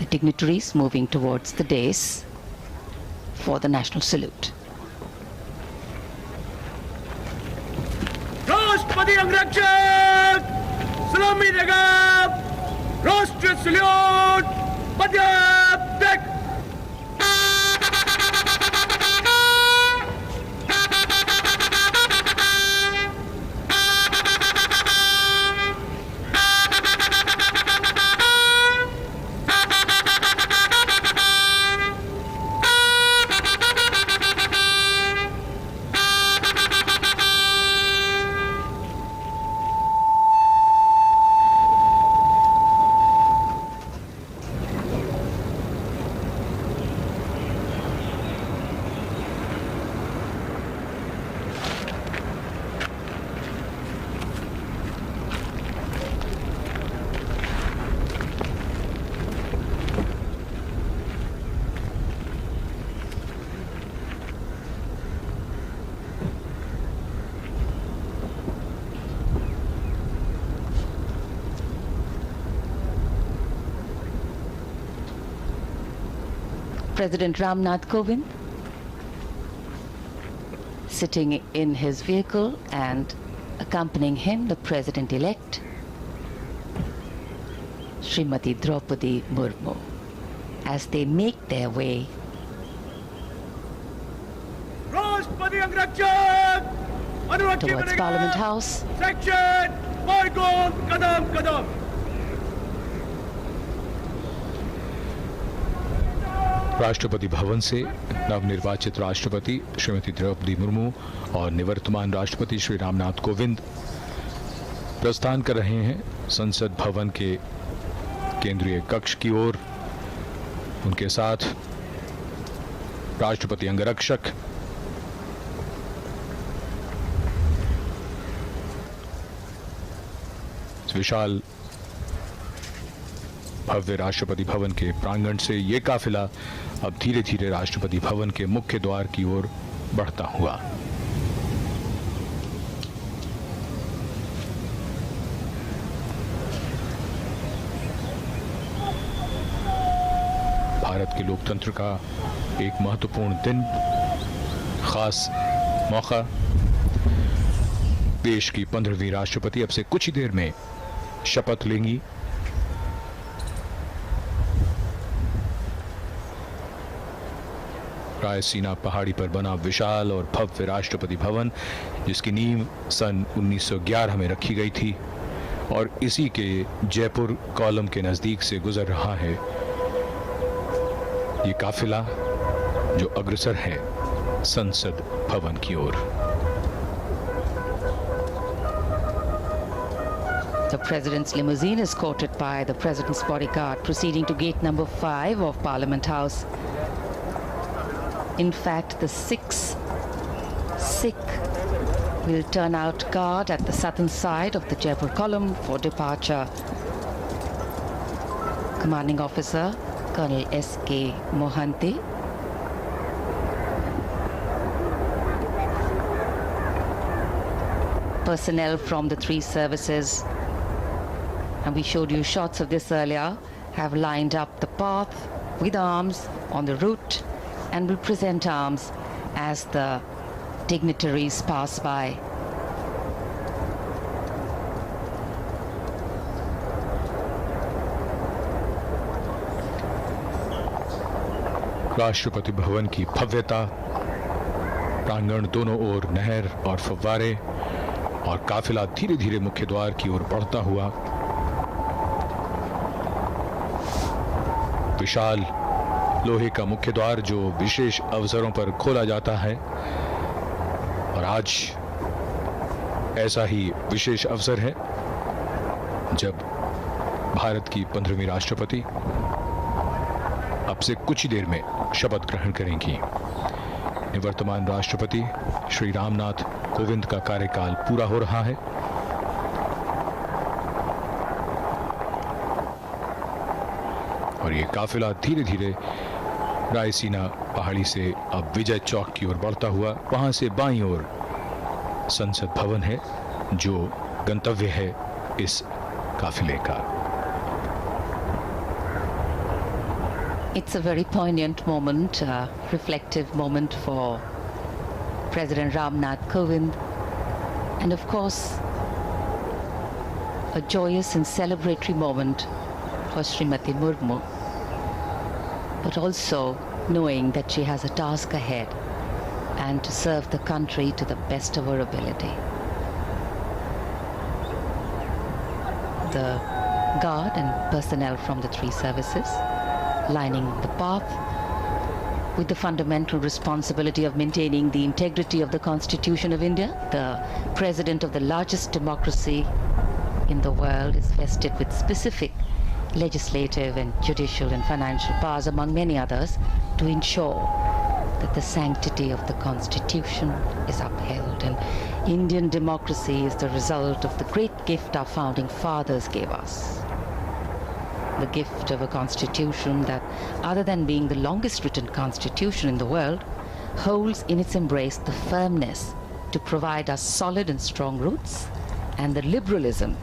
The dignitaries moving towards the dais for the national salute. राष्ट्रपति अंगरक्षक सलामी देगा राष्ट्रीय salute पद्याप्तक President Ramnath Kovind sitting in his vehicle, and accompanying him the President-elect Srimati Draupadi Murmu as they make their way राष्ट्रपति अंगरक्षक अनुरोध towards Parliament House. सेक्शन मार्गों कदम कदम राष्ट्रपति भवन से नवनिर्वाचित राष्ट्रपति श्रीमती द्रौपदी मुर्मू और निवर्तमान राष्ट्रपति श्री रामनाथ कोविंद प्रस्थान कर रहे हैं संसद भवन के केंद्रीय कक्ष की ओर। उनके साथ राष्ट्रपति अंगरक्षक विशाल भव्य राष्ट्रपति भवन के प्रांगण से ये काफिला अब धीरे धीरे राष्ट्रपति भवन के मुख्य द्वार की ओर बढ़ता हुआ भारत के लोकतंत्र का एक महत्वपूर्ण दिन, खास मौका। देश की 15वीं राष्ट्रपति अब से कुछ ही देर में शपथ लेंगी। रायसीना पहाड़ी पर बना विशाल और भव्य राष्ट्रपति भवन, जिसकी नींव सन 1911 में रखी गई थी और इसी के जयपुर कॉलम के नजदीक से गुजर रहा है ये काफिला, जो अग्रसर है संसद भवन की ओर। The President's limousine is escorted by the President's bodyguard proceeding to gate number 5 of Parliament House. In fact, the 6 Sikh will turn out guard at the southern side of the Jaipur column for departure. Commanding Officer Colonel S.K. Mohanty, personnel from the 3 services, and we showed you shots of this earlier, have lined up the path with arms on the route and will present arms as the dignitaries pass by. Rashtrapati Bhavan की भव्यता, प्रांगण दोनों ओर नहर और फव्वारे, और काफिला धीरे धीरे मुख्य द्वार की ओर बढ़ता हुआ। विशाल लोहे का मुख्य द्वार जो विशेष अवसरों पर खोला जाता है, और आज ऐसा ही विशेष अवसर है जब भारत की 15वीं राष्ट्रपति अब से कुछ ही देर में शपथ ग्रहण करेंगी। निवर्तमान राष्ट्रपति श्री रामनाथ कोविंद का कार्यकाल पूरा हो रहा है। और ये काफिला धीरे धीरे रायसीना पहाड़ी से अब विजय चौक की ओर बढ़ता हुआ, वहां से बाईं ओर संसद भवन है जो गंतव्य है इस काफिले का। It's a very poignant moment, reflective moment for President Ramnath Kovind, and of course, a joyous and celebratory moment for Srimati Murmu, but also knowing that she has a task ahead and to serve the country to the best of her ability. The guard and personnel from the three services lining the path with the fundamental responsibility of maintaining the integrity of the Constitution of India. The President of the largest democracy in the world is vested with specific legislative and judicial and financial powers, among many others, to ensure that the sanctity of the Constitution is upheld. And Indian democracy is the result of the great gift our founding fathers gave us. The gift of a constitution that, other than being the longest written constitution in the world, holds in its embrace the firmness to provide us solid and strong roots, and the liberalism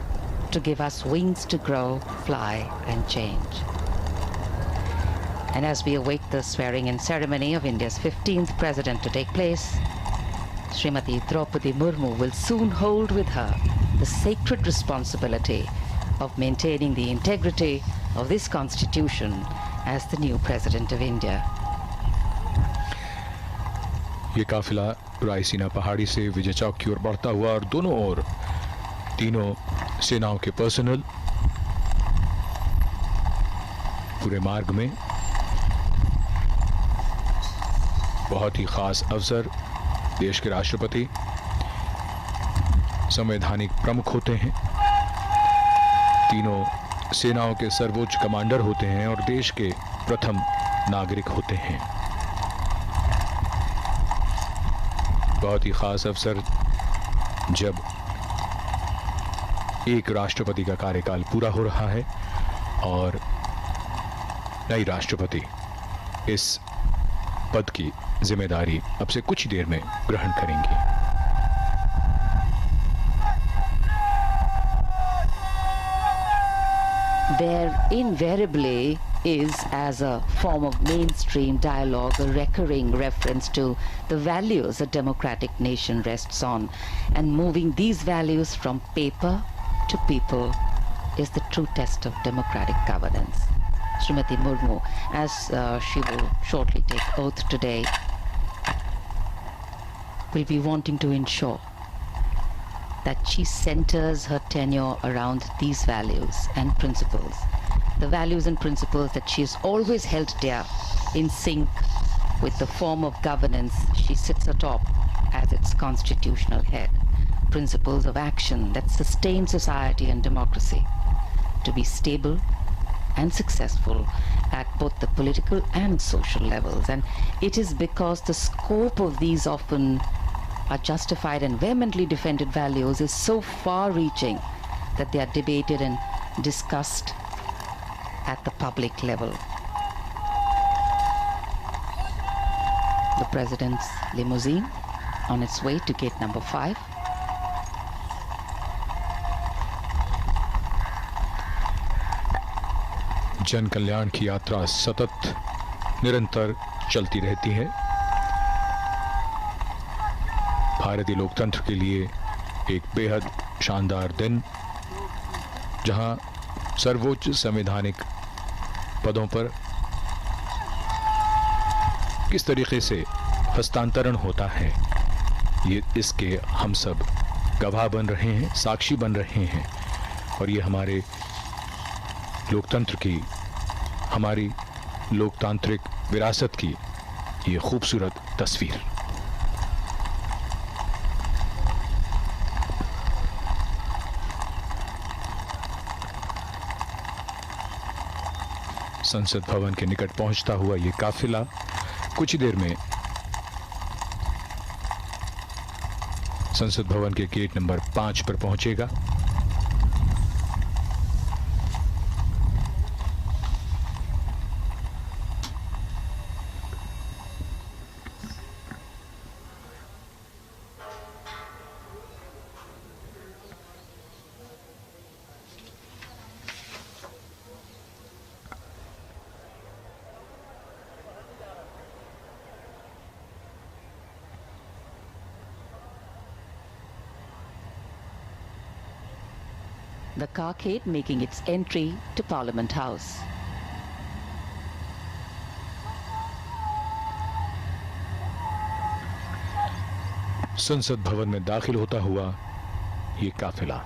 to give us wings to grow, fly, and change. And as we await the swearing-in ceremony of India's 15th president to take place, Srimati Draupadi Murmu will soon hold with her the sacred responsibility of maintaining the integrity of this constitution as the new president of India. ये काफिला रायसीना पहाड़ी से विजय चौक की ओर बढ़ता हुआ और दोनों ओर तीनों सेनाओं के पर्सनल पूरे मार्ग में बहुत ही खास अवसर। देश के राष्ट्रपति संवैधानिक प्रमुख होते हैं, तीनों सेनाओं के सर्वोच्च कमांडर होते हैं और देश के प्रथम नागरिक होते हैं। बहुत ही खास अवसर जब एक राष्ट्रपति का कार्यकाल पूरा हो रहा है और नई राष्ट्रपति इस पद की जिम्मेदारी अब से कुछ देर में ग्रहण करेंगी। There invariably is, as a form of mainstream dialogue, a recurring reference to the values a democratic nation rests on, and moving these values from paper to people is the true test of democratic governance. Srimati Murmu, as she will shortly take oath today, will be wanting to ensure that she centers her tenure around these values and principles. The values and principles that she has always held dear, in sync with the form of governance she sits atop as its constitutional head. Principles of action that sustain society and democracy to be stable and successful at both the political and social levels. And it is because the scope of these often are justified and vehemently defended values is so far-reaching that they are debated and discussed at the public level. The President's limousine on its way to gate number 5. जन कल्याण की यात्रा सतत निरंतर चलती रहती है। भारतीय लोकतंत्र के लिए एक बेहद शानदार दिन, जहां सर्वोच्च संवैधानिक पदों पर किस तरीके से हस्तांतरण होता है, ये इसके हम सब गवाह बन रहे हैं, साक्षी बन रहे हैं। और ये हमारे लोकतंत्र की, हमारी लोकतांत्रिक विरासत की ये खूबसूरत तस्वीर। संसद भवन के निकट पहुंचता हुआ ये काफिला कुछ ही देर में संसद भवन के गेट नंबर 5 पर पहुंचेगा। the carcade making its entry to Parliament House. संसद भवन में दाखिल होता हुआ ये काफिला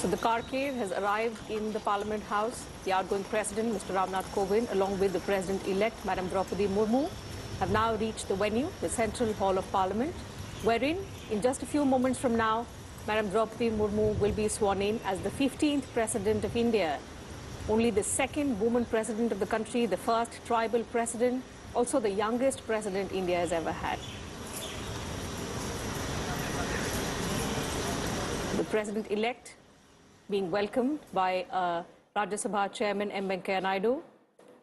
So the carcade has arrived in the Parliament House. The outgoing President, Mr. Ramnath Kovind, along with the President-elect, Madam Draupadi Murmu, have now reached the venue, the Central Hall of Parliament, wherein, in just a few moments from now, Madam Draupadi Murmu will be sworn in as the 15th President of India. Only the second woman President of the country, the first tribal President, also the youngest President India has ever had. The President-elect being welcomed by Rajya Sabha Chairman M. Venkaiah Naidu.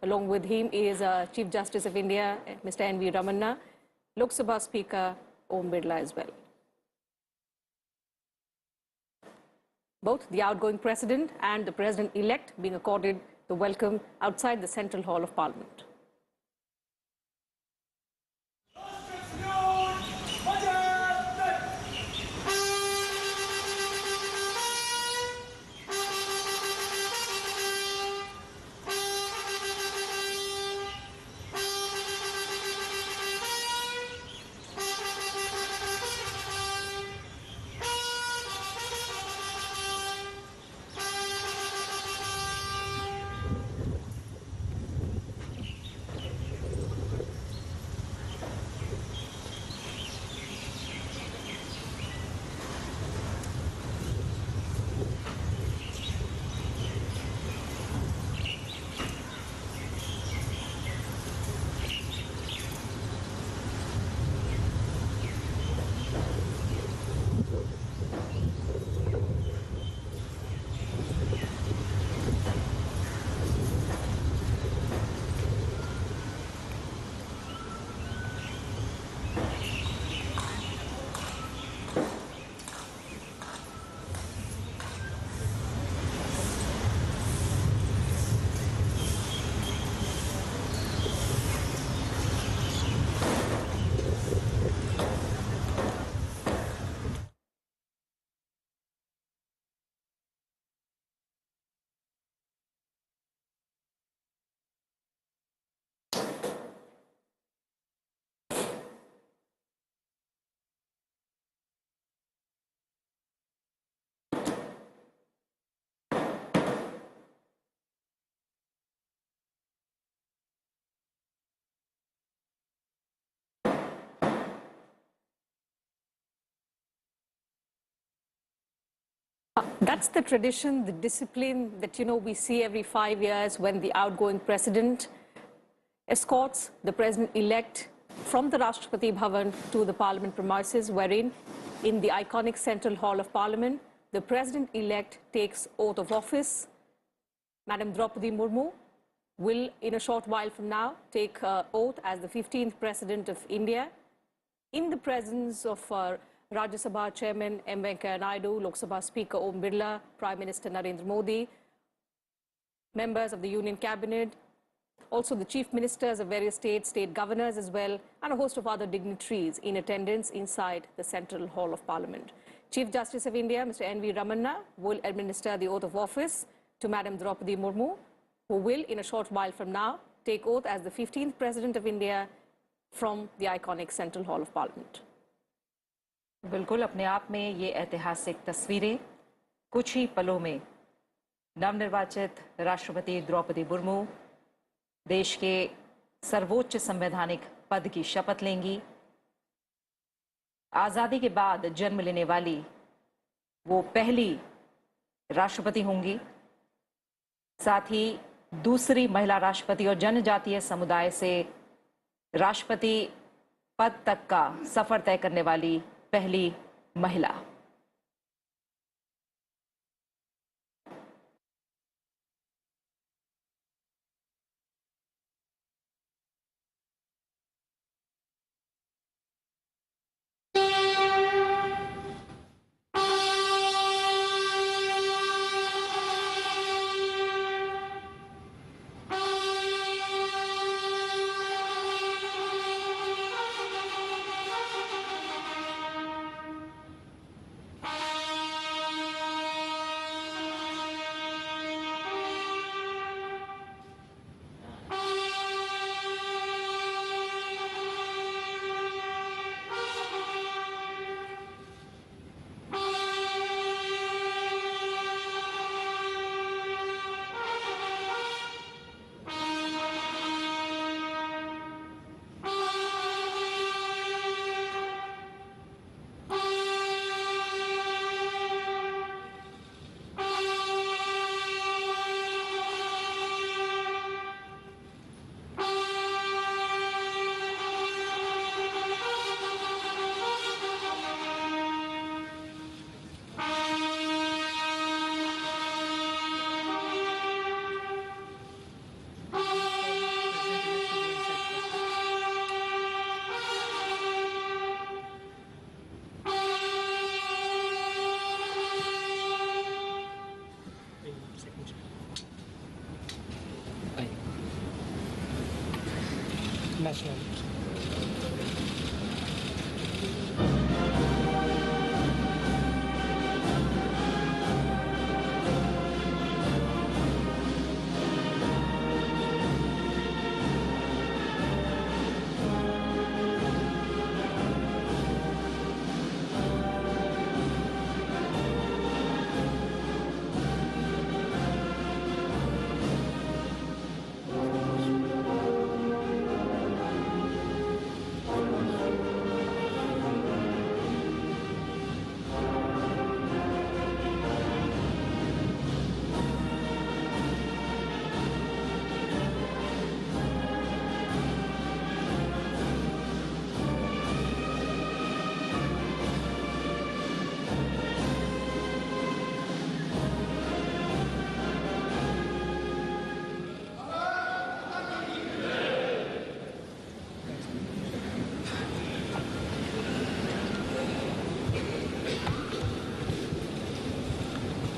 Along with him is Chief Justice of India, Mr. N.V. Ramanna, Lok Sabha Speaker Om Birla as well. Both the outgoing President and the President-elect being accorded the welcome outside the Central Hall of Parliament. That's the tradition, the discipline that, we see every 5 years when the outgoing president escorts the president-elect from the Rashtrapati Bhavan to the parliament premises, wherein in the iconic Central Hall of Parliament, the president-elect takes oath of office. Madam Draupadi Murmu will, in a short while from now, take oath as the 15th President of India in the presence of Rajya Sabha Chairman M. Venkaiah Naidu, Lok Sabha Speaker Om Birla, Prime Minister Narendra Modi, members of the Union Cabinet, also the chief ministers of various states, state governors as well, and a host of other dignitaries in attendance inside the Central Hall of Parliament. Chief Justice of India, Mr. N.V. Ramanna, will administer the oath of office to Madam Draupadi Murmu, who will, in a short while from now, take oath as the 15th President of India from the iconic Central Hall of Parliament. बिल्कुल अपने आप में ये ऐतिहासिक तस्वीरें कुछ ही पलों में नवनिर्वाचित राष्ट्रपति द्रौपदी मुर्मू देश के सर्वोच्च संवैधानिक पद की शपथ लेंगी। आजादी के बाद जन्म लेने वाली वो पहली राष्ट्रपति होंगी, साथ ही दूसरी महिला राष्ट्रपति और जनजातीय समुदाय से राष्ट्रपति पद तक का सफर तय करने वाली पहली महिला।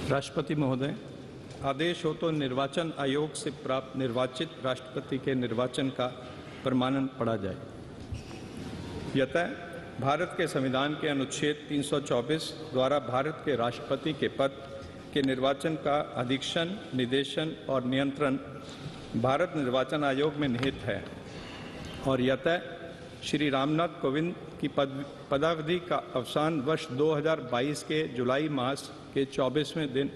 राष्ट्रपति महोदय, आदेश हो तो निर्वाचन आयोग से प्राप्त निर्वाचित राष्ट्रपति के निर्वाचन का प्रमाणन पढ़ा जाए। यतः भारत के संविधान के अनुच्छेद 324 द्वारा भारत के राष्ट्रपति के पद के निर्वाचन का अधीक्षण, निर्देशन और नियंत्रण भारत निर्वाचन आयोग में निहित है और यतः श्री रामनाथ कोविंद की पदावधि का अवसान वर्ष 2022 के जुलाई मास के 24वें दिन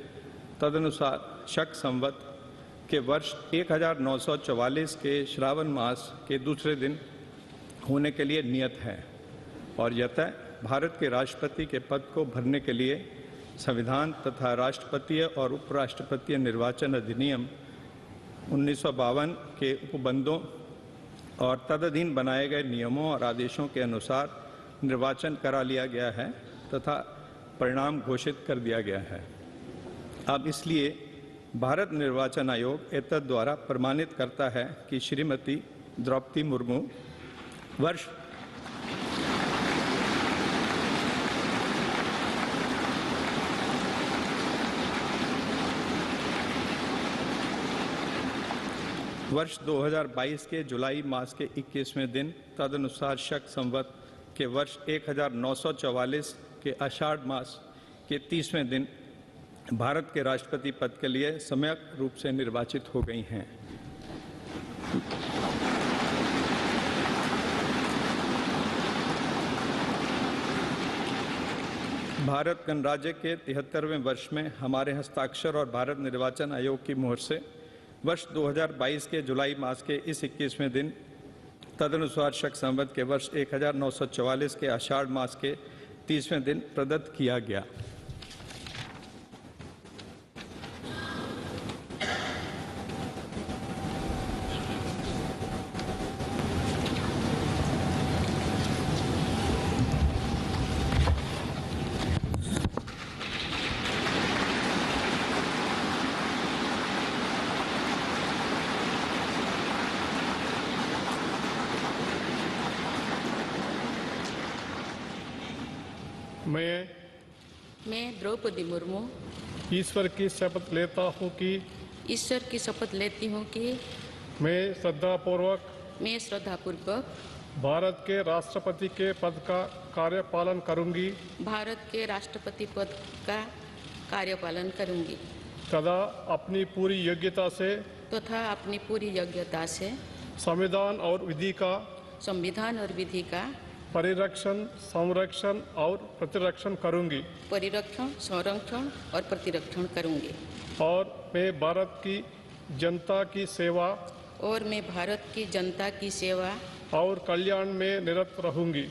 तदनुसार शक संवत के वर्ष 1944 के श्रावण मास के दूसरे दिन होने के लिए नियत है और यतः भारत के राष्ट्रपति के पद को भरने के लिए संविधान तथा राष्ट्रपतीय और उपराष्ट्रपतीय निर्वाचन अधिनियम 1952 के उपबंधों और तदधीन बनाए गए नियमों और आदेशों के अनुसार निर्वाचन करा लिया गया है तथा परिणाम घोषित कर दिया गया है। अब इसलिए भारत निर्वाचन आयोग एतद द्वारा प्रमाणित करता है कि श्रीमती द्रौपदी मुर्मू वर्ष वर्ष 2022 के जुलाई मास के 21वें दिन तदनुसार शक संवत के वर्ष 1944 के आषाढ़ मास के 30वें दिन भारत के राष्ट्रपति पद के लिए सम्यक रूप से निर्वाचित हो गई हैं। भारत गणराज्य के 73वें वर्ष में हमारे हस्ताक्षर और भारत निर्वाचन आयोग की मोहर से वर्ष 2022 के जुलाई मास के इस 21वें दिन तदनुसार शक संवत के वर्ष 1944 के आषाढ़ मास के 30वें दिन प्रदत्त किया गया। मैं द्रौपदी मुर्मू ईश्वर की शपथ लेता हूँ कि मैं श्रद्धापूर्वक भारत के राष्ट्रपति के पद का कार्यपालन करूँगी तथा अपनी पूरी योग्यता से संविधान और विधि का परिरक्षण, संरक्षण और प्रतिरक्षण करूंगी और मैं भारत की जनता की सेवा और कल्याण में निरत रहूंगी।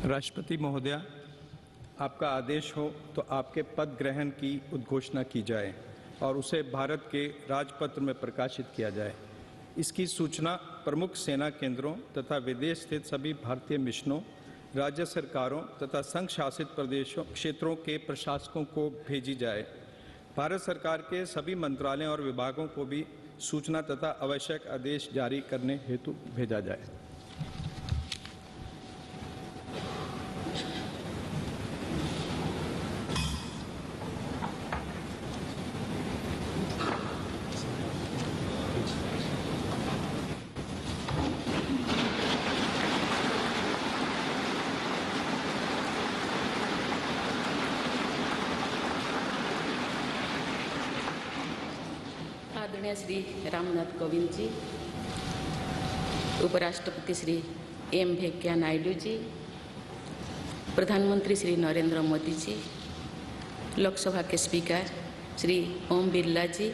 राष्ट्रपति महोदया, आपका आदेश हो तो आपके पद ग्रहण की उद्घोषणा की जाए और उसे भारत के राजपत्र में प्रकाशित किया जाए। इसकी सूचना प्रमुख सेना केंद्रों तथा विदेश स्थित सभी भारतीय मिशनों, राज्य सरकारों तथा संघ शासित प्रदेशों क्षेत्रों के प्रशासकों को भेजी जाए। भारत सरकार के सभी मंत्रालयों और विभागों को भी सूचना तथा आवश्यक आदेश जारी करने हेतु भेजा जाए। आदरणीय श्री रामनाथ कोविंद जी, उपराष्ट्रपति श्री एम वेंकैया नायडू जी, प्रधानमंत्री श्री नरेंद्र मोदी जी, लोकसभा के स्पीकर श्री ओम बिरला जी,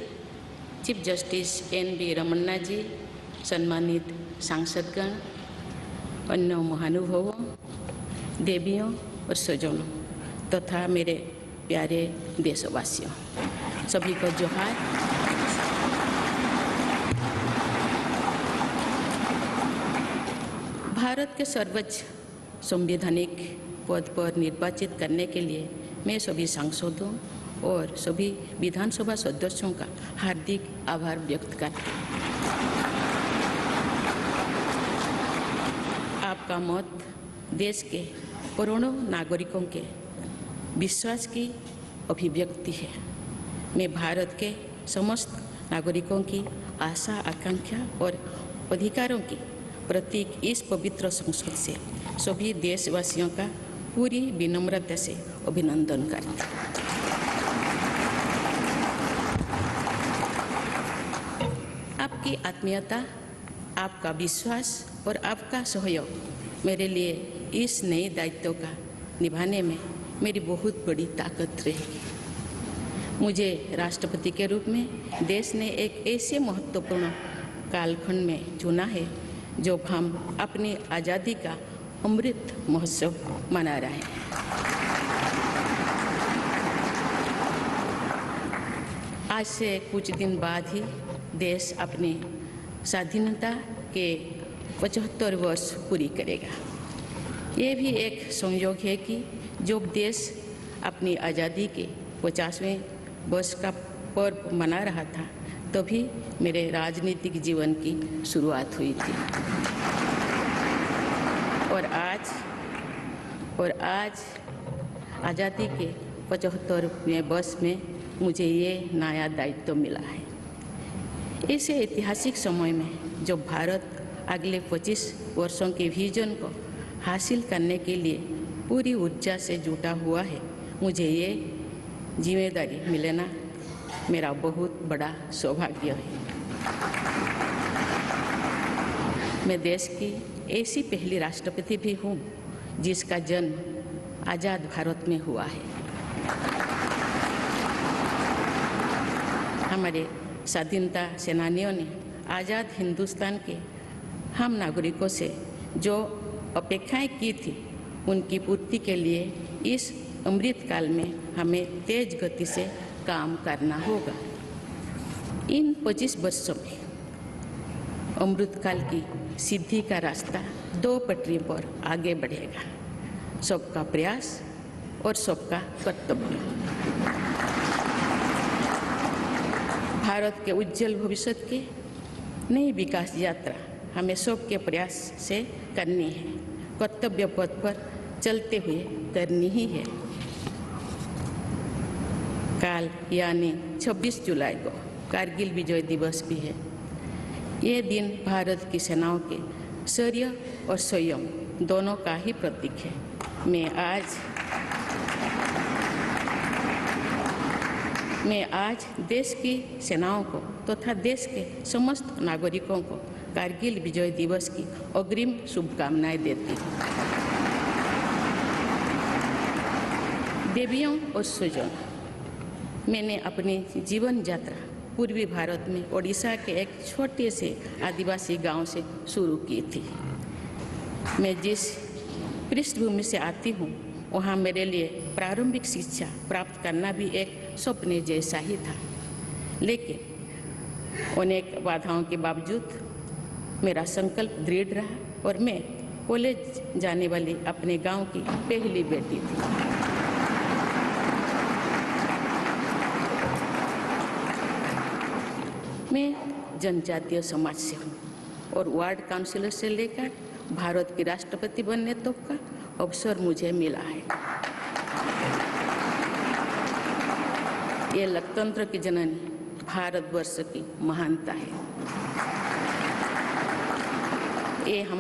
चीफ जस्टिस एन.वी. रमन्ना जी, सम्मानित सांसदगण, अन्य महानुभावों, देवियों और स्वजनों तथा मेरे प्यारे देशवासियों, सभी को जोहार। भारत के सर्वोच्च संवैधानिक पद पर निर्वाचित करने के लिए मैं सभी सांसदों और सभी विधानसभा सदस्यों का हार्दिक आभार व्यक्त करती हूँ। आपका मत देश के करोड़ों नागरिकों के विश्वास की अभिव्यक्ति है। मैं भारत के समस्त नागरिकों की आशा, आकांक्षा और अधिकारों की प्रतीक इस पवित्र संसद से सभी देशवासियों का पूरी विनम्रता से अभिनंदन करती हूँ। आपकी आत्मीयता, आपका विश्वास और आपका सहयोग मेरे लिए इस नए दायित्व का निभाने में मेरी बहुत बड़ी ताकत रहेगी। मुझे राष्ट्रपति के रूप में देश ने एक ऐसे महत्वपूर्ण कालखंड में चुना है जब हम अपनी आज़ादी का अमृत महोत्सव मना रहे हैं। आज से कुछ दिन बाद ही देश अपनी स्वाधीनता के 75 वर्ष पूरी करेगा। ये भी एक संयोग है कि जब देश अपनी आज़ादी के 50वें वर्ष का पर्व मना रहा था, तभी मेरे राजनीतिक जीवन की शुरुआत हुई थी। और आज आज़ादी के 75वें वर्ष में मुझे ये नया दायित्व मिला है। इस ऐतिहासिक समय में जब भारत अगले 25 वर्षों के विजन को हासिल करने के लिए पूरी ऊर्जा से जुटा हुआ है, मुझे ये जिम्मेदारी मिलना मेरा बहुत बड़ा सौभाग्य है। मैं देश की ऐसी पहली राष्ट्रपति भी हूँ जिसका जन्म आज़ाद भारत में हुआ है। हमारे स्वाधीनता सेनानियों ने आज़ाद हिंदुस्तान के हम नागरिकों से जो अपेक्षाएं की थी, उनकी पूर्ति के लिए इस अमृत काल में हमें तेज गति से काम करना होगा। इन 25 वर्षों में अमृतकाल की सिद्धि का रास्ता 2 पटरी पर आगे बढ़ेगा, सबका प्रयास और सबका कर्तव्य। भारत के उज्जवल भविष्य की नई विकास यात्रा हमें सबके प्रयास से करनी है, कर्तव्य पथ पर चलते हुए करनी ही है। काल यानी 26 जुलाई को कारगिल विजय दिवस भी है। ये दिन भारत की सेनाओं के शौर्य और संयम दोनों का ही प्रतीक है। मैं आज देश की सेनाओं को तथा देश के समस्त नागरिकों को कारगिल विजय दिवस की अग्रिम शुभकामनाएं देती हूँ। देवियों और स्वजनों, मैंने अपनी जीवन यात्रा पूर्वी भारत में ओडिशा के एक छोटे से आदिवासी गांव से शुरू की थी। मैं जिस पृष्ठभूमि से आती हूँ, वहाँ मेरे लिए प्रारंभिक शिक्षा प्राप्त करना भी एक सपने जैसा ही था, लेकिन अनेक बाधाओं के बावजूद मेरा संकल्प दृढ़ रहा और मैं कॉलेज जाने वाली अपने गांव की पहली बेटी थी। मैं जनजातीय समाज से हूँ और वार्ड काउंसिलर से लेकर भारत की राष्ट्रपति बनने तक का अवसर मुझे मिला है। ये लोकतंत्र की जननी भारतवर्ष की महानता है। ये हमारे